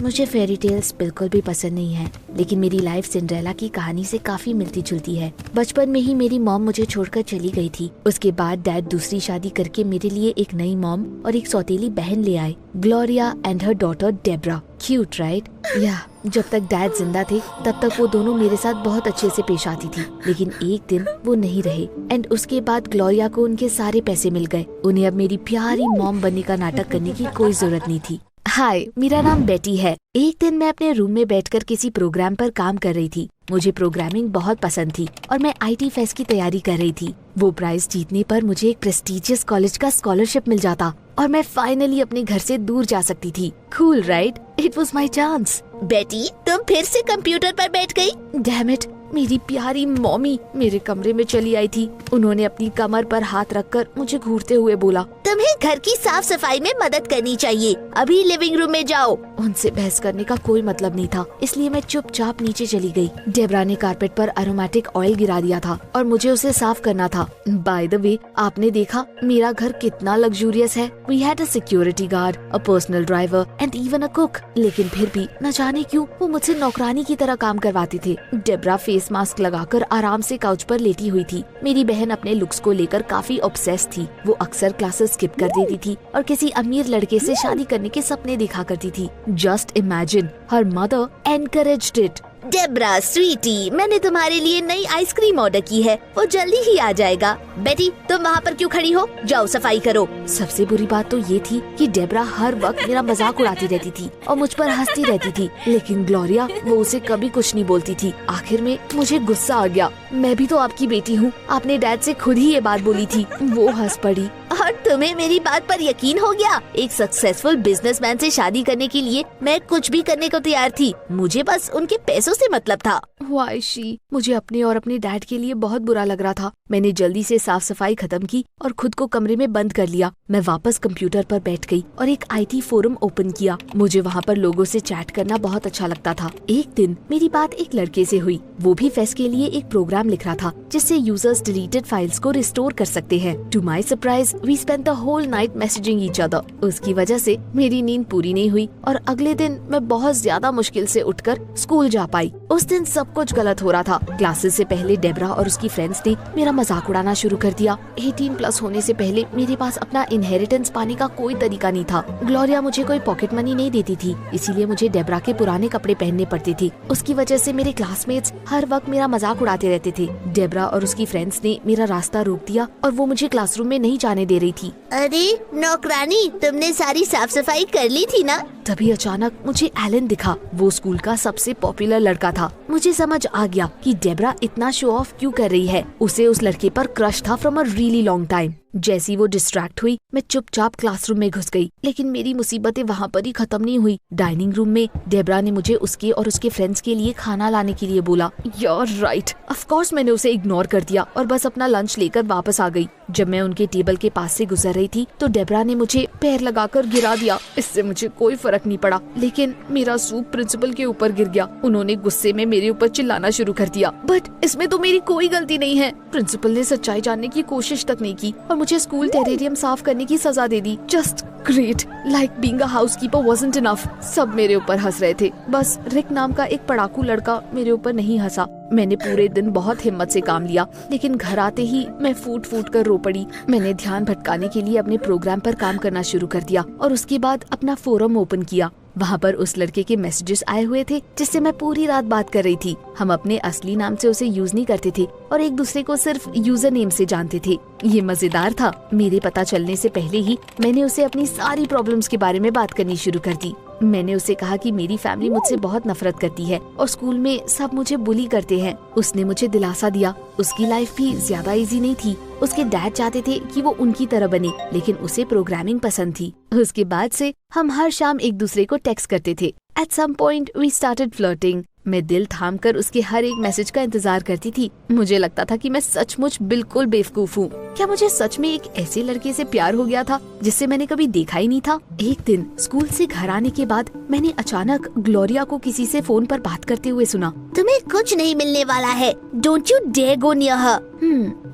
मुझे fairy tales बिल्कुल भी पसंद नहीं है, लेकिन मेरी लाइफ सिंड्रेला की कहानी से काफी मिलती जुलती है। बचपन में ही मेरी मॉम मुझे छोड़कर चली गई थी। उसके बाद डैड दूसरी शादी करके मेरे लिए एक नई मॉम और एक सौतेली बहन ले आए, Gloria and her daughter Debra. Cute right? या जब तक डैड जिंदा थे तब तक वो दोनों मेरे साथ बहुत अच्छे से पेश आती थी, लेकिन एक दिन वो नहीं रहे एंड उसके बाद ग्लोरिया को उनके सारे पैसे मिल गए। उन्हें अब मेरी प्यारी मॉम बनने का नाटक करने की कोई जरूरत नहीं थी। हाय, मेरा नाम बेटी है। एक दिन मैं अपने रूम में बैठकर किसी प्रोग्राम पर काम कर रही थी। मुझे प्रोग्रामिंग बहुत पसंद थी और मैं IT फेस्ट की तैयारी कर रही थी। वो प्राइज जीतने पर मुझे एक प्रेस्टिजियस कॉलेज का स्कॉलरशिप मिल जाता और मैं फाइनली अपने घर से दूर जा सकती थी। Cool right? It was my chance. बेटी, तुम फिर से कंप्यूटर पर बैठ गई? डैम इट, मेरी प्यारी मॉमी मेरे कमरे में चली आई थी। उन्होंने अपनी कमर पर हाथ रखकर मुझे घूरते हुए बोला, तुम्हें घर की साफ सफाई में मदद करनी चाहिए। अभी लिविंग रूम में जाओ। उनसे बहस करने का कोई मतलब नहीं था, इसलिए मैं चुपचाप नीचे चली गई। डेब्रा ने कारपेट पर एरोमेटिक ऑयल गिरा दिया था और मुझे उसे साफ करना था। बाय द वे, आपने देखा मेरा घर कितना लग्जूरियस है। We had a security guard, a personal driver and even a cook. लेकिन फिर भी न जाने क्यों वो मुझसे नौकरानी की तरह काम करवाते थे। डेब्रा फेस मास्क लगाकर आराम से काउच पर लेटी हुई थी। मेरी बहन अपने लुक्स को लेकर काफी ऑब्सेस थी। वो अक्सर क्लासेस स्किप कर देती थी और किसी अमीर लड़के से शादी करने के सपने देखा करती थी। जस्ट इमेजिन, हर mother encouraged it. Debra sweetie, मैंने तुम्हारे लिए नई आइसक्रीम ऑर्डर की है, वो जल्दी ही आ जाएगा। बेटी, तुम वहाँ पर क्यों खड़ी हो? जाओ सफाई करो। सबसे बुरी बात तो ये थी कि डेब्रा हर वक्त मेरा मजाक उड़ाती रहती थी और मुझ पर हंसती रहती थी, लेकिन ग्लोरिया वो उसे कभी कुछ नहीं बोलती थी। आखिर में मुझे गुस्सा आ गया। मैं भी तो आपकी बेटी हूँ, आपने डैड से खुद ही ये बात बोली थी। वो हंस पड़ी। और तुम्हें मेरी बात पर यकीन हो गया? एक सक्सेसफुल बिजनेसमैन से शादी करने के लिए मैं कुछ भी करने को तैयार थी। मुझे बस उनके पैसों से मतलब था। Why she? मुझे अपने और अपने डैड के लिए बहुत बुरा लग रहा था। मैंने जल्दी से साफ सफाई खत्म की और खुद को कमरे में बंद कर लिया। मैं वापस कंप्यूटर पर बैठ गई और एक IT फोरम ओपन किया। मुझे वहाँ पर लोगों से चैट करना बहुत अच्छा लगता था। एक दिन मेरी बात एक लड़के से हुई। वो भी फेस्ट के लिए एक प्रोग्राम लिख रहा था जिससे यूजर्स डिलीटेड फाइल्स को रिस्टोर कर सकते हैं। To my surprise we spent the whole night messaging each other. उसकी वजह से मेरी नींद पूरी नहीं हुई और अगले दिन मैं बहुत ज्यादा मुश्किल से उठकर स्कूल जा पाई। उस दिन सब कुछ गलत हो रहा था। क्लासेस से पहले डेब्रा और उसकी फ्रेंड्स ने मेरा मजाक उड़ाना शुरू कर दिया। 18 प्लस होने से पहले मेरे पास अपना इनहेरिटेंस पाने का कोई तरीका नहीं था। ग्लोरिया मुझे कोई पॉकेट मनी नहीं देती थी, इसीलिए मुझे डेब्रा के पुराने कपड़े पहनने पड़ते थे। उसकी वजह से मेरे क्लासमेट्स हर वक्त मेरा मजाक उड़ाते रहते थे। डेब्रा और उसकी फ्रेंड्स ने मेरा रास्ता रोक दिया और वो मुझे क्लासरूम में नहीं जाने दे रही थी। अरे नौकरानी, तुमने सारी साफ सफाई कर ली थी ना? तभी अचानक मुझे एलन दिखा। वो स्कूल का सबसे पॉपुलर लड़का था। मुझे समझ आ गया कि डेब्रा इतना शो ऑफ क्यों कर रही है। उसे उस लड़के पर क्रश था from a really long time. जैसी वो डिस्ट्रैक्ट हुई, मैं चुपचाप क्लासरूम में घुस गई। लेकिन मेरी मुसीबतें वहाँ पर ही खत्म नहीं हुई। डाइनिंग रूम में डेब्रा ने मुझे उसके और उसके फ्रेंड्स के लिए खाना लाने के लिए बोला। यार राइट, ऑफ कोर्स मैंने उसे इग्नोर कर दिया और बस अपना लंच लेकर वापस आ गई। जब मैं उनके टेबल के पास से गुजर रही थी तो डेब्रा ने मुझे पैर लगाकर गिरा दिया। इससे मुझे कोई फर्क नहीं पड़ा, लेकिन मेरा सूप प्रिंसिपल के ऊपर गिर गया। उन्होंने गुस्से में मेरे ऊपर चिल्लाना शुरू कर दिया, बट इसमें तो मेरी कोई गलती नहीं है। प्रिंसिपल ने सच्चाई जानने की कोशिश तक नहीं की और मुझे स्कूल टेरेरियम साफ करने की सजा दे दी। Just great, like being a housekeeper wasn't enough. सब मेरे ऊपर हंस रहे थे, बस रिक नाम का एक पढ़ाकू लड़का मेरे ऊपर नहीं हंसा। मैंने पूरे दिन बहुत हिम्मत से काम लिया, लेकिन घर आते ही मैं फूट फूट कर रो पड़ी। मैंने ध्यान भटकाने के लिए अपने प्रोग्राम पर काम करना शुरू कर दिया और उसके बाद अपना फोरम ओपन किया। वहाँ पर उस लड़के के मैसेजेस आए हुए थे जिससे मैं पूरी रात बात कर रही थी। हम अपने असली नाम से उसे यूज नहीं करते थे और एक दूसरे को सिर्फ यूजर नेम से जानते थे। ये मजेदार था। मेरे पता चलने से पहले ही मैंने उसे अपनी सारी प्रॉब्लम्स के बारे में बात करनी शुरू कर दी। मैंने उसे कहा कि मेरी फैमिली मुझसे बहुत नफरत करती है और स्कूल में सब मुझे बुली करते हैं। उसने मुझे दिलासा दिया उसकी लाइफ भी ज्यादा इजी नहीं थी। उसके डैड चाहते थे कि वो उनकी तरह बने, लेकिन उसे प्रोग्रामिंग पसंद थी। उसके बाद से हम हर शाम एक दूसरे को टेक्स्ट करते थे। At some point we started flirting. मैं दिल थाम कर उसके हर एक मैसेज का इंतजार करती थी। मुझे लगता था कि मैं सचमुच बिल्कुल बेवकूफ हूँ। क्या मुझे सच में एक ऐसे लड़के से प्यार हो गया था जिससे मैंने कभी देखा ही नहीं था? एक दिन स्कूल से घर आने के बाद मैंने अचानक ग्लोरिया को किसी से फोन पर बात करते हुए सुना। तुम्हें कुछ नहीं मिलने वाला है, don't you dare go near her.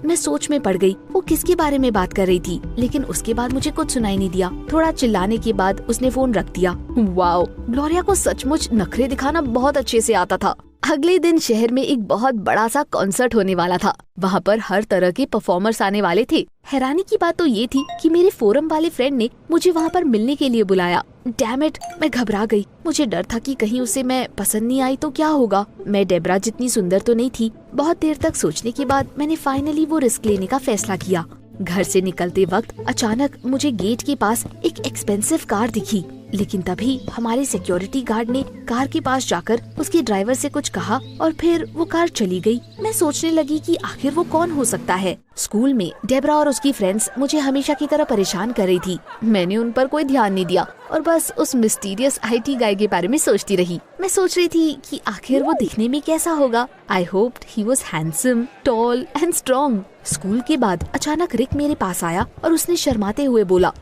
मैं सोच में पड़ गई। वो किसके बारे में बात कर रही थी, लेकिन उसके बाद मुझे कुछ सुनाई नहीं दिया। थोड़ा चिल्लाने के बाद उसने फोन रख दिया। वाओ, ग्लोरिया को सचमुच नखरे दिखाना बहुत अच्छे से आता था। अगले दिन शहर में एक बहुत बड़ा सा कॉन्सर्ट होने वाला था। वहाँ पर हर तरह के परफॉर्मर्स आने वाले थे। हैरानी की बात तो ये थी कि मेरे फोरम वाले फ्रेंड ने मुझे वहाँ पर मिलने के लिए बुलाया। डैम इट, मैं घबरा गई। मुझे डर था कि कहीं उसे मैं पसंद नहीं आई तो क्या होगा। मैं डेब्रा जितनी सुंदर तो नहीं थी। बहुत देर तक सोचने के बाद मैंने फाइनली वो रिस्क लेने का फैसला किया। घर से निकलते वक्त अचानक मुझे गेट के पास एक एक्सपेंसिव कार दिखी, लेकिन तभी हमारे सिक्योरिटी गार्ड ने कार के पास जाकर उसके ड्राइवर से कुछ कहा और फिर वो कार चली गई। मैं सोचने लगी कि आखिर वो कौन हो सकता है। स्कूल में डेब्रा और उसकी फ्रेंड्स मुझे हमेशा की तरह परेशान कर रही थी। मैंने उन पर कोई ध्यान नहीं दिया और बस उस मिस्टीरियस IT गाय के बारे में सोचती रही। मैं सोच रही थी कि आखिर वो दिखने में कैसा होगा। I hoped he was handsome, tall and strong. School के बाद अचानक रिक मेरे पास आया और उसने शर्माते हुए बोला,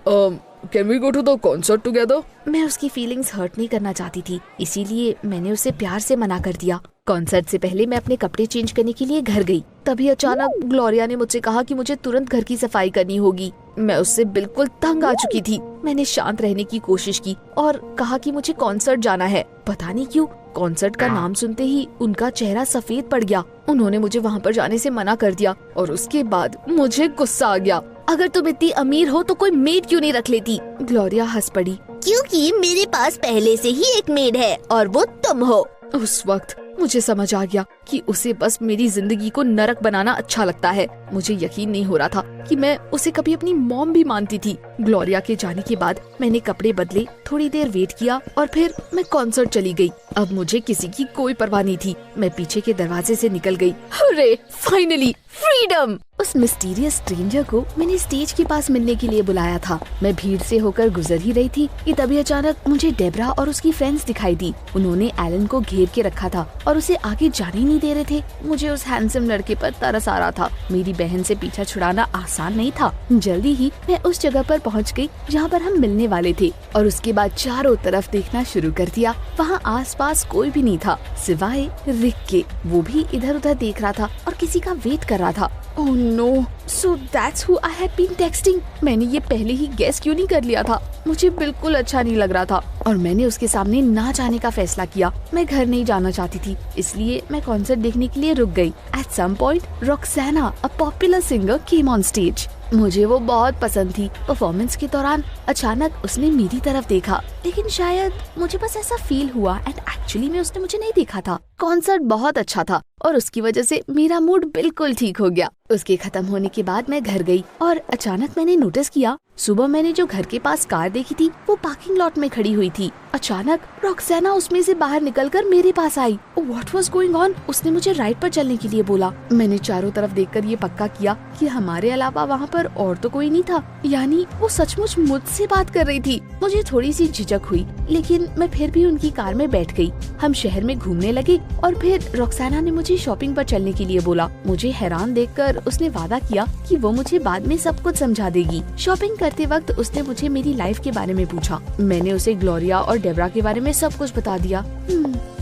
Can we go to the concert together? मैं उसकी फीलिंग्स हर्ट नहीं करना चाहती थी, इसीलिए मैंने उसे प्यार से मना कर दिया। कॉन्सर्ट से पहले मैं अपने कपड़े चेंज करने के लिए घर गई। तभी अचानक ग्लोरिया ने मुझसे कहा कि मुझे तुरंत घर की सफाई करनी होगी। मैं उससे बिल्कुल तंग आ चुकी थी। मैंने शांत रहने की कोशिश की और कहा कि मुझे कॉन्सर्ट जाना है। पता नहीं क्यों कॉन्सर्ट का नाम सुनते ही उनका चेहरा सफेद पड़ गया। उन्होंने मुझे वहाँ पर जाने से मना कर दिया और उसके बाद मुझे गुस्सा आ गया। अगर तुम इतनी अमीर हो तो कोई मेड क्यों नहीं रख लेती? ग्लोरिया हंस पड़ी। क्योंकि मेरे पास पहले से ही एक मेड है और वो तुम हो। उस वक्त मुझे समझ आ गया कि उसे बस मेरी जिंदगी को नरक बनाना अच्छा लगता है। मुझे यकीन नहीं हो रहा था कि मैं उसे कभी अपनी मॉम भी मानती थी। ग्लोरिया के जाने के बाद मैंने कपड़े बदले, थोड़ी देर वेट किया और फिर मैं कॉन्सर्ट चली गई। अब मुझे किसी की कोई परवाह नहीं थी। मैं पीछे के दरवाजे से निकल गई। अरे फाइनली फ्रीडम! उस मिस्टीरियस स्ट्रेंजर को मैंने स्टेज के पास मिलने के लिए बुलाया था। मैं भीड़ से होकर गुजर ही रही थी कि तभी अचानक मुझे डेब्रा और उसकी फ्रेंड्स दिखाई दी। उन्होंने एलन को घेर के रखा था और उसे आगे जाने ही नहीं दे रहे थे। मुझे उस हैंडसम लड़के पर तरस आ रहा था। मेरी बहन से पीछा छुड़ाना आसान नहीं था। जल्दी ही मैं उस जगह पर पहुंच गई जहां पर हम मिलने वाले थे और उसके बाद चारों तरफ देखना शुरू कर दिया। वहां आसपास कोई भी नहीं था सिवाय रिक के। वो भी इधर उधर देख रहा था और किसी का वेट कर रहा था। Oh no! So that's who I had been texting. मैंने ये पहले ही गेस क्यों नहीं कर लिया था? मुझे बिल्कुल अच्छा नहीं लग रहा था और मैंने उसके सामने ना जाने का फैसला किया। मैं घर नहीं जाना चाहती थी, इसलिए मैं कॉन्सर्ट देखने के लिए रुक गई। At some point, Roxana, a popular singer, came on stage. मुझे वो बहुत पसंद थी। परफॉर्मेंस के दौरान अचानक उसने मेरी तरफ देखा, लेकिन शायद मुझे बस ऐसा फील हुआ एंड एक्चुअली में उसने मुझे नहीं देखा था। कॉन्सर्ट बहुत अच्छा था और उसकी वजह से मेरा मूड बिल्कुल ठीक हो गया। उसके खत्म होने के बाद मैं घर गई और अचानक मैंने नोटिस किया सुबह मैंने जो घर के पास कार देखी थी वो पार्किंग लॉट में खड़ी हुई थी। अचानक रॉक्साना उसमें से बाहर निकलकर मेरे पास आई। What was going on? उसने मुझे राइट पर चलने के लिए बोला। मैंने चारों तरफ देखकर ये पक्का किया कि हमारे अलावा वहाँ पर और तो कोई नहीं था, यानी वो सचमुच मुझसे बात कर रही थी। मुझे थोड़ी सी झिझक हुई, लेकिन मैं फिर भी उनकी कार में बैठ गई। हम शहर में घूमने लगे और फिर रॉक्साना ने मुझे शॉपिंग पर चलने के लिए बोला। मुझे हैरान देखकर उसने वादा किया कि वो मुझे बाद में सब कुछ समझा देगी। शॉपिंग करते वक्त उसने मुझे मेरी लाइफ के बारे में पूछा। मैंने उसे ग्लोरिया और डेब्रा के बारे में सब कुछ बता दिया।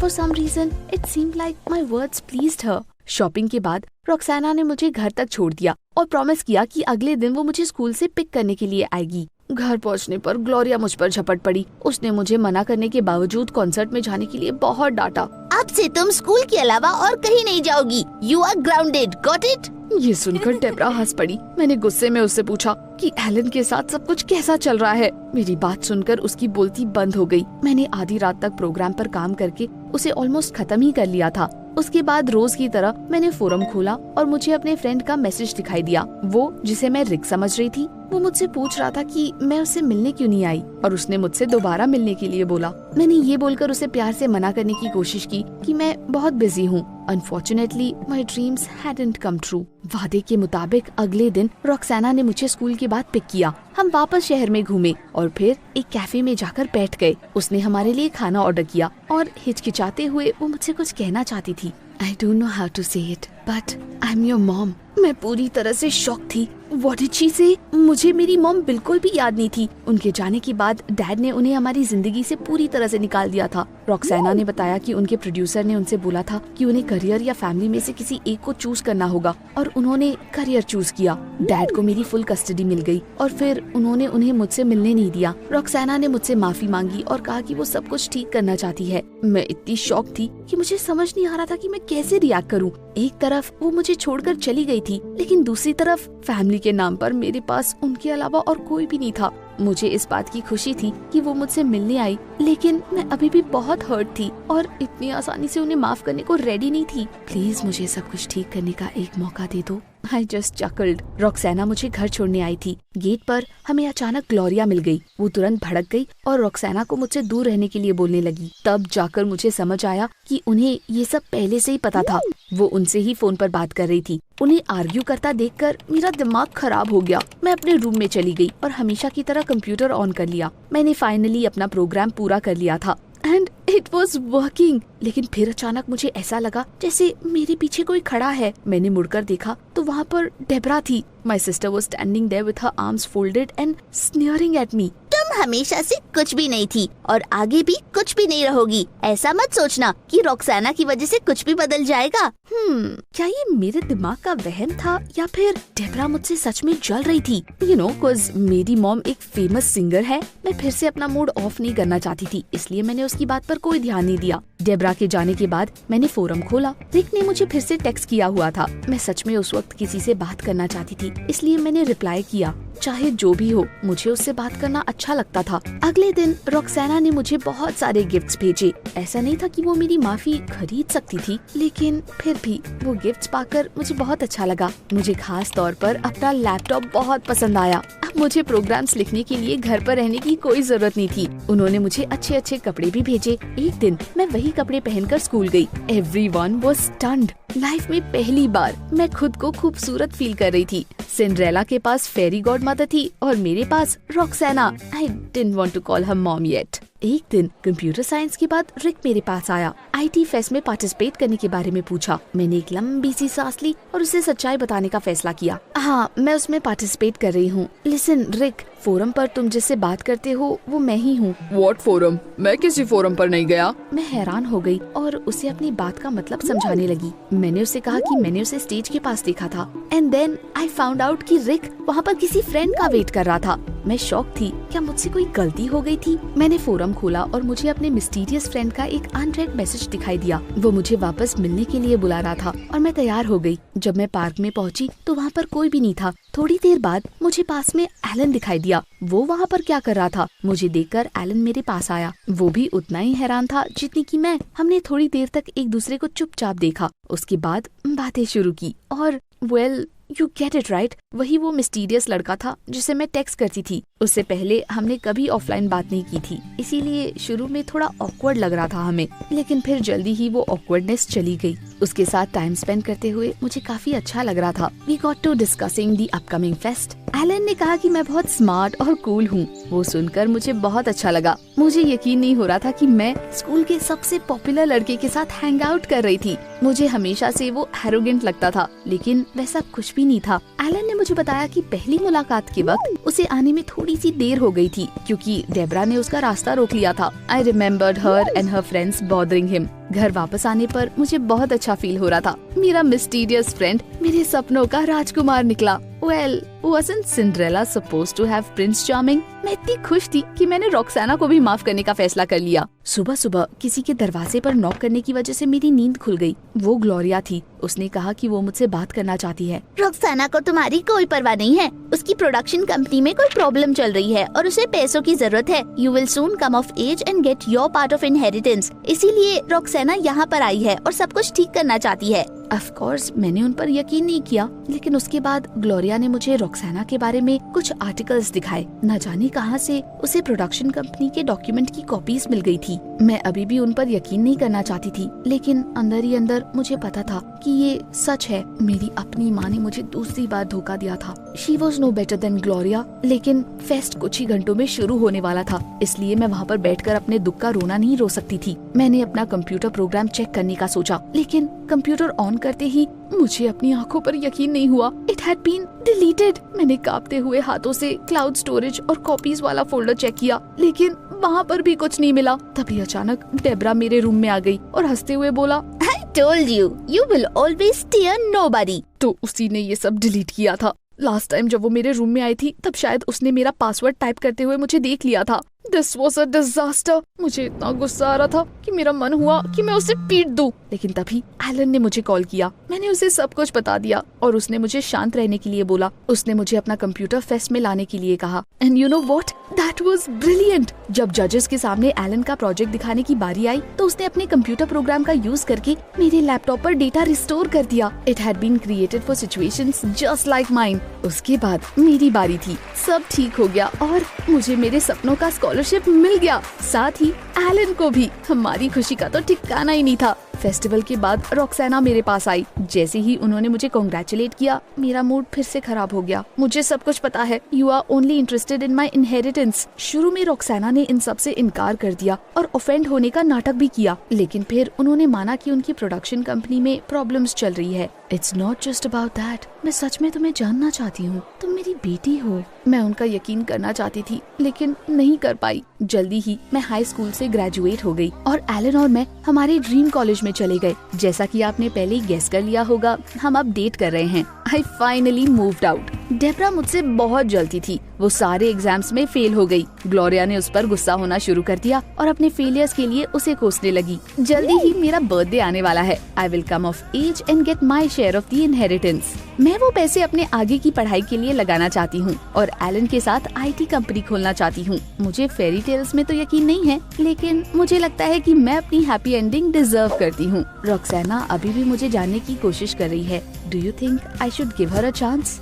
For some reason, it seemed like my words pleased her. Shopping के बाद रॉक्साना ने मुझे घर तक छोड़ दिया और प्रॉमिस किया कि अगले दिन वो मुझे स्कूल से पिक करने के लिए आएगी। घर पहुंचने पर ग्लोरिया मुझ पर झपट पड़ी। उसने मुझे मना करने के बावजूद कॉन्सर्ट में जाने के लिए बहुत डांटा। अब से तुम स्कूल के अलावा और कहीं नहीं जाओगी। You are grounded. Got it? ये सुनकर डेब्रा हंस पड़ी। मैंने गुस्से में उससे पूछा कि एलन के साथ सब कुछ कैसा चल रहा है। मेरी बात सुनकर उसकी बोलती बंद हो गई। मैंने आधी रात तक प्रोग्राम पर काम करके उसे ऑलमोस्ट खत्म ही कर लिया था। उसके बाद रोज की तरह मैंने फोरम खोला और मुझे अपने फ्रेंड का मैसेज दिखाई दिया। वो जिसे मैं रिक समझ रही थी, वो मुझसे पूछ रहा था कि मैं उससे मिलने क्यों नहीं आई और उसने मुझसे दोबारा मिलने के लिए बोला। मैंने ये बोलकर उसे प्यार से मना करने की कोशिश की कि मैं बहुत बिजी हूँ। Unfortunately my dreams hadn't come true. वादे के मुताबिक अगले दिन रॉक्साना ने मुझे स्कूल के बाद पिक किया। हम वापस शहर में घूमे और फिर एक कैफे में जाकर बैठ गए। उसने हमारे लिए खाना ऑर्डर किया और हिचकिचाते हुए वो मुझसे कुछ कहना चाहती थी। I don't know how to say it, but I'm your mom. मैं पूरी तरह से शॉक थी। What did she say? मुझे मेरी मॉम बिल्कुल भी याद नहीं थी। उनके जाने के बाद डैड ने उन्हें हमारी जिंदगी से पूरी तरह से निकाल दिया था। रॉक्साना ने बताया कि उनके प्रोड्यूसर ने उनसे बोला था कि उन्हें करियर या फैमिली में से किसी एक को चूज करना होगा और उन्होंने करियर चूज किया। डैड को मेरी फुल कस्टडी मिल गई और फिर उन्होंने उन्हें मुझसे मिलने नहीं दिया। रॉक्साना ने मुझसे माफी मांगी और कहा कि वो सब कुछ ठीक करना चाहती है। मैं इतनी शॉक थी कि मुझे समझ नहीं आ रहा था कि मैं कैसे रिएक्ट करूं। एक तरफ वो मुझे छोड़कर चली गई थी, लेकिन दूसरी तरफ फैमिली के नाम पर मेरे पास उनके अलावा और कोई भी नहीं था। मुझे इस बात की खुशी थी कि वो मुझसे मिलने आई, लेकिन मैं अभी भी बहुत हर्ट थी और इतनी आसानी से उन्हें माफ करने को रेडी नहीं थी। प्लीज मुझे सब कुछ ठीक करने का एक मौका दे दो। I just chuckled। रॉक्साना मुझे घर छोड़ने आई थी। गेट पर हमें अचानक ग्लोरिया मिल गई। वो तुरंत भड़क गई और रॉक्साना को मुझसे दूर रहने के लिए बोलने लगी। तब जाकर मुझे समझ आया कि उन्हें ये सब पहले से ही पता था। वो उनसे ही फोन पर बात कर रही थी। उन्हें आर्ग्यू करता देखकर मेरा दिमाग खराब हो गया। मैं अपने रूम में चली गई और हमेशा की तरह कंप्यूटर ऑन कर लिया। मैंने फाइनली अपना प्रोग्राम पूरा कर लिया था एंड इट वॉज वर्किंग। लेकिन फिर अचानक मुझे ऐसा लगा जैसे मेरे पीछे कोई खड़ा है। मैंने मुड़कर देखा तो वहाँ पर डेब्रा थी। My sister was standing there with her arms folded and sneering at me. तुम हमेशा से कुछ भी नहीं थी और आगे भी कुछ भी नहीं रहोगी। ऐसा मत सोचना कि रॉक्साना की वजह से कुछ भी बदल जाएगा। क्या ये मेरे दिमाग का वहम था या फिर डेब्रा मुझसे सच में जल रही थी? यू नो, बिकॉज़ मेरी मॉम एक फेमस सिंगर है। मैं फिर से अपना मूड ऑफ नहीं करना चाहती थी, इसलिए मैंने उसकी बात पर कोई ध्यान नहीं दिया। डेब्रा के जाने के बाद मैंने फोरम खोला। रिक ने मुझे फिर से टेक्स्ट किया हुआ था। मैं सच में उस वक्त किसी से बात करना चाहती थी, इसलिए मैंने रिप्लाई किया। चाहे जो भी हो, मुझे उससे बात करना अच्छा लगता था। अगले दिन रॉक्साना ने मुझे बहुत सारे गिफ्ट्स भेजे। ऐसा नहीं था कि वो मेरी माफी खरीद सकती थी, लेकिन फिर भी वो गिफ्ट्स पाकर मुझे बहुत अच्छा लगा। मुझे खास तौर पर अपना लैपटॉप बहुत पसंद आया। अब मुझे प्रोग्राम्स लिखने के लिए घर पर रहने की कोई जरूरत नहीं थी। उन्होंने मुझे अच्छे अच्छे कपड़े भी भेजे। एक दिन मैं वही कपड़े पहनकर स्कूल गई। Everyone was stunned. लाइफ में पहली बार मैं खुद को खूबसूरत फील कर रही थी। सिंड्रेला के पास फेरी गॉड मदर थी और मेरे पास Roxana. I didn't want to call her mom yet. एक दिन कंप्यूटर साइंस के बाद रिक मेरे पास आया। IT फेस्ट में पार्टिसिपेट करने के बारे में पूछा। मैंने एक लंबी सी सांस ली और उसे सच्चाई बताने का फैसला किया। हाँ, मैं उसमें पार्टिसिपेट कर रही हूँ। लिसन रिक, फोरम पर तुम जिससे बात करते हो वो मैं ही हूँ। What forum? मैं किसी फोरम पर नहीं गया। मैं हैरान हो गई और उसे अपनी बात का मतलब समझाने लगी। मैंने उसे कहा कि मैंने उसे स्टेज के पास देखा था and then I found out कि रिक वहाँ पर किसी फ्रेंड का वेट कर रहा था। मैं शॉक थी। क्या मुझसे कोई गलती हो गई थी? मैंने फोरम खोला और मुझे अपने मिस्टीरियस फ्रेंड का एक अनरेड मैसेज दिखाई दिया। वो मुझे वापस मिलने के लिए बुला रहा था और मैं तैयार हो गई। जब मैं पार्क में पहुंची तो वहाँ पर कोई भी नहीं था। थोड़ी देर बाद मुझे पास में एलन दिखाई दिया। वो वहाँ पर क्या कर रहा था? मुझे देखकर एलन मेरे पास आया। वो भी उतना ही हैरान था जितनी कि मैं। हमने थोड़ी देर तक एक दूसरे को चुपचाप देखा। उसके बाद बातें शुरू की और well, you get it right, वही वो मिस्टीरियस लड़का था जिसे मैं टेक्स्ट करती थी। उससे पहले हमने कभी ऑफलाइन बात नहीं की थी, इसीलिए शुरू में थोड़ा ऑकवर्ड लग रहा था हमें, लेकिन फिर जल्दी ही वो ऑकवर्डनेस चली गई। उसके साथ टाइम स्पेंड करते हुए मुझे काफी अच्छा लग रहा था। We got to discussing the upcoming fest. Alan ने कहा कि मैं बहुत स्मार्ट और कूल हूँ। वो सुनकर मुझे बहुत अच्छा लगा। मुझे यकीन नहीं हो रहा था कि मैं स्कूल के सबसे पॉपुलर लड़के के साथ हैंग आउट कर रही थी। मुझे हमेशा से वो एरोगेंट लगता था, लेकिन वैसा कुछ भी नहीं था। एलन ने मुझे बताया कि पहली मुलाकात के वक्त उसे आने में थोड़ी सी देर हो गई थी क्योंकि डेब्रा ने उसका रास्ता रोक लिया था। I remembered her and her friends bothering him. घर वापस आने पर मुझे बहुत अच्छा फील हो रहा था। मेरा मिस्टीरियस फ्रेंड मेरे सपनों का राजकुमार निकला। Well, wasn't Cinderella supposed to have Prince Charming? मैं इतनी खुश थी कि मैंने रॉक्साना को भी माफ करने का फैसला कर लिया। सुबह सुबह किसी के दरवाजे पर नॉक करने की वजह से मेरी नींद खुल गई। वो ग्लोरिया थी। उसने कहा कि वो मुझसे बात करना चाहती है। रॉक्साना को तुम्हारी कोई परवाह नहीं है। उसकी प्रोडक्शन कंपनी में कोई प्रॉब्लम चल रही है और उसे पैसों की जरूरत है। You will soon come of age and get your part of inheritance. इसीलिए रॉक्साना यहाँ पर आई है और सब कुछ ठीक करना चाहती है। ऑफ कोर्स मैंने उन पर यकीन नहीं किया, लेकिन उसके बाद ग्लोरिया ने मुझे रॉक्साना के बारे में कुछ आर्टिकल्स दिखाए। न जाने कहां से उसे प्रोडक्शन कंपनी के डॉक्यूमेंट की कॉपीज मिल गई थी। मैं अभी भी उन पर यकीन नहीं करना चाहती थी, लेकिन अंदर ही अंदर मुझे पता था कि ये सच है। मेरी अपनी माँ ने मुझे दूसरी बार धोखा दिया था। She was no better than Gloria. लेकिन फेस्ट कुछ ही घंटों में शुरू होने वाला था, इसलिए मैं वहाँ पर बैठकर अपने दुख का रोना नहीं रो सकती थी। मैंने अपना कंप्यूटर प्रोग्राम चेक करने का सोचा, लेकिन कंप्यूटर ऑन करते ही मुझे अपनी आंखों पर यकीन नहीं हुआ। It had been deleted. मैंने कांपते हुए हाथों से क्लाउड स्टोरेज और कॉपीज वाला फोल्डर चेक किया, लेकिन वहाँ पर भी कुछ नहीं मिला। तभी अचानक डेब्रा मेरे रूम में आ गई और हंसते हुए बोला, I told you, you will always steer nobody. तो उसी ने ये सब डिलीट किया था। लास्ट टाइम जब वो मेरे रूम में आई थी तब शायद उसने मेरा पासवर्ड टाइप करते हुए मुझे देख लिया था। This was a disaster. मुझे इतना गुस्सा आ रहा था कि मेरा मन हुआ कि मैं उसे पीट दूं। लेकिन तभी एलन ने मुझे कॉल किया। मैंने उसे सब कुछ बता दिया और उसने मुझे शांत रहने के लिए बोला। उसने मुझे अपना कंप्यूटर फेस्ट में लाने के लिए कहा। And you know what, that was brilliant. जब जजेस के सामने एलन का प्रोजेक्ट दिखाने की बारी आई तो उसने अपने कंप्यूटर प्रोग्राम का यूज करके मेरे लैपटॉप पर डेटा रिस्टोर कर दिया। It had been created for situations just like mine. उसके बाद मेरी बारी थी। सब ठीक हो गया और मुझे मेरे सपनों का स्कॉलरशिप मिल गया। साथ ही एलन को भी। हमारी खुशी का तो ठिकाना ही नहीं था। फेस्टिवल के बाद रॉक्सेना मेरे पास आई। जैसे ही उन्होंने मुझे कॉन्ग्रेचुलेट किया, मेरा मूड फिर से खराब हो गया। मुझे सब कुछ पता है। You are only interested in my inheritance. शुरू में रॉक्सेना ने इन सब से इनकार कर दिया और ऑफेंड होने का नाटक भी किया, लेकिन फिर उन्होंने माना कि उनकी प्रोडक्शन कंपनी में प्रॉब्लम्स चल रही है। It's not just about that. मैं सच में तुम्हें जानना चाहती हूँ। तुम मेरी बेटी हो। मैं उनका यकीन करना चाहती थी, लेकिन नहीं कर पाई। जल्दी ही मैं हाई स्कूल से ग्रेजुएट हो गई और एलन और मैं हमारे ड्रीम कॉलेज में चले गए। जैसा कि आपने पहले ही गेस कर लिया होगा, हम अब डेट कर रहे हैं। I finally moved out. Debra मुझसे बहुत जलती थी। वो सारे एग्जाम्स में फेल हो गई। ग्लोरिया ने उस पर गुस्सा होना शुरू कर दिया और अपने फेलियर्स के लिए उसे कोसने लगी। जल्दी ही मेरा बर्थडे आने वाला है। I will come of age and get my share of the inheritance. मैं वो पैसे अपने आगे की पढ़ाई के लिए लगाना चाहती हूँ और एलन के साथ IT कंपनी खोलना चाहती हूँ। मुझे फेरी टेल्स में तो यकीन नहीं है, लेकिन मुझे लगता है कि मैं अपनी हैप्पी एंडिंग डिजर्व करती हूँ। रॉक्सेना अभी भी मुझे जानने की कोशिश कर रही है। Do you think I should give her a chance?